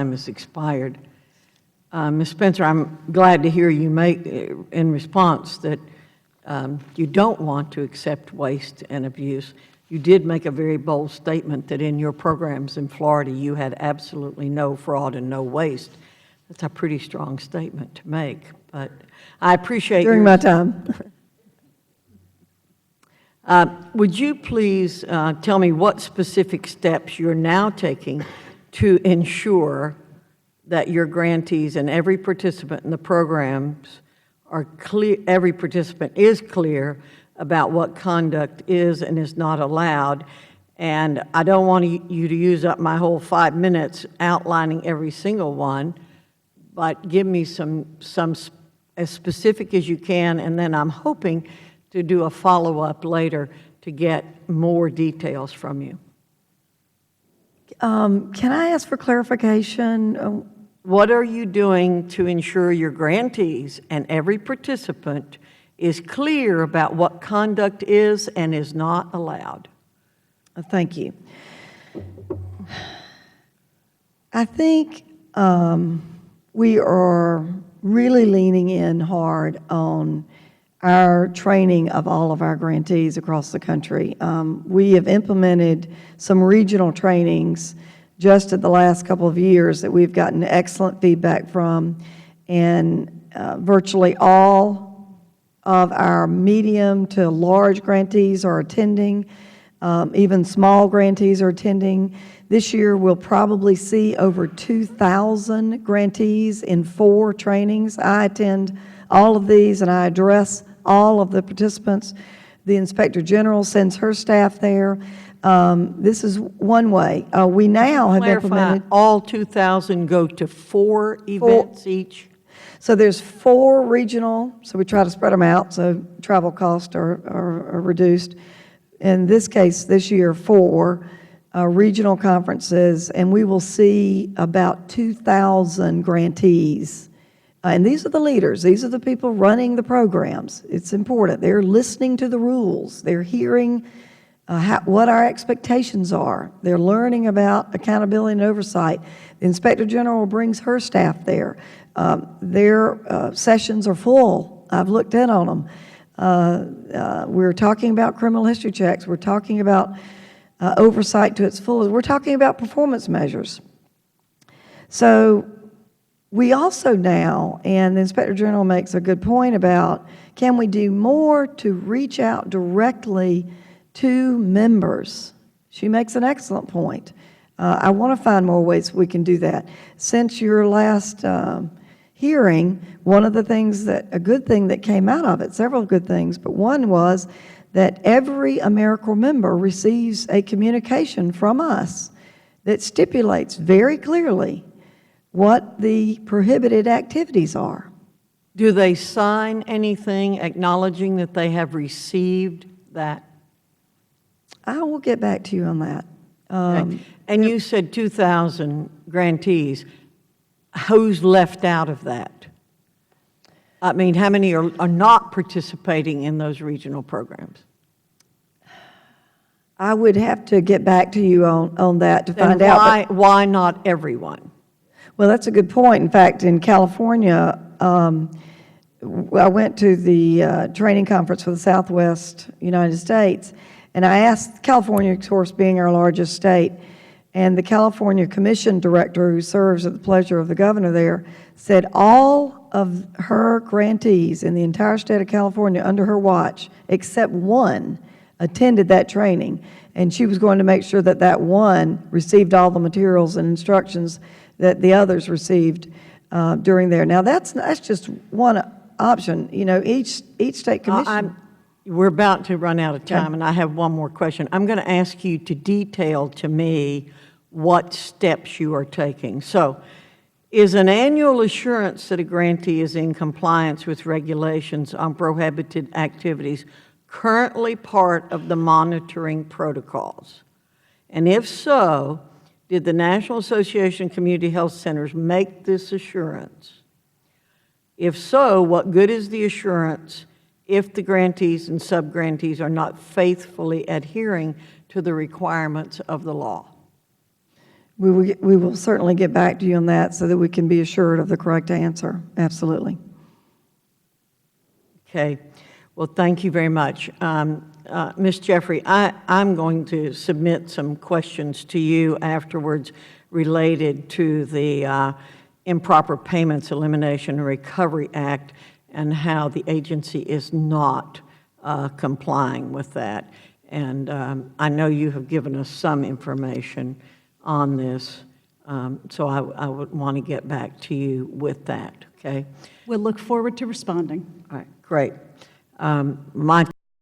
time has expired. Ms. Spencer, I'm glad to hear you make, in response, that you don't want to accept waste and abuse. You did make a very bold statement that in your programs in Florida, you had absolutely no fraud and no waste. That's a pretty strong statement to make, but I appreciate during my time. Would you please tell me what specific steps you're now taking to ensure that your grantees and every participant in the programs are clear, every participant is clear about what conduct is and is not allowed? And I don't want you to use up my whole 5 minutes outlining every single one, but give me some as specific as you can, and then I'm hoping to do a follow-up later to get more details from you. Can I ask for clarification? What are you doing to ensure your grantees and every participant is clear about what conduct is and is not allowed? Thank you. I think we are really leaning in hard on our training of all of our grantees across the country. We have implemented some regional trainings just in the last couple of years that we've gotten excellent feedback from, and virtually all of our medium to large grantees are attending. Even small grantees are attending. This year we'll probably see over 2,000 grantees in 4 trainings. I attend all of these and I address all of the participants. The Inspector General sends her staff there. This is one way. We now have implemented. All 2,000 go to 4 events each? So there's 4 regional, so we try to spread them out so travel costs are reduced. In this case, this year, 4 regional conferences, and we will see about 2,000 grantees. And these are the leaders. These are the people running the programs. It's important. They're listening to the rules. They're hearing what our expectations are. They're learning about accountability and oversight. The Inspector General brings her staff there. Their sessions are full. I've looked in on them. We're talking about criminal history checks. We're talking about oversight to its fullest. We're talking about performance measures. So we also now, and the Inspector General makes a good point about, can we do more to reach out directly to members? She makes an excellent point. I want to find more ways we can do that. Since your last hearing, one of the things a good thing that came out of it, several good things, but one was that every AmeriCorps member receives a communication from us that stipulates very clearly what the prohibited activities are. Do they sign anything acknowledging that they have received that? I will get back to you on that. Okay. And you said 2,000 grantees. Who's left out of that? I mean, how many are not participating in those regional programs? I would have to get back to you on that to find out. Why not everyone? Well, that's a good point. In fact, in California, I went to the training conference for the Southwest United States, and I asked, California, of course, being our largest state, and the California Commission Director, who serves at the pleasure of the governor there, said all of her grantees in the entire state of California under her watch, except one, attended that training. And she was going to make sure that that one received all the materials and instructions that the others received during there. Now, that's just one option. You know, each state commission. We're about to run out of time, and I have one more question. I'm going to ask you to detail to me what steps you are taking. So, is an annual assurance that a grantee is in compliance with regulations on prohibited activities currently part of the monitoring protocols? And if so, did the National Association of Community Health Centers make this assurance? If so, what good is the assurance if the grantees and sub-grantees are not faithfully adhering to the requirements of the law? We will certainly get back to you on that so that we can be assured of the correct answer. Absolutely. Okay. Well, thank you very much. Ms. Jeffrey, I'm going to submit some questions to you afterwards related to the Improper Payments Elimination and Recovery Act and how the agency is not complying with that. And I know you have given us some information on this, so I would want to get back to you with that, okay? We'll look forward to responding. All right, great. My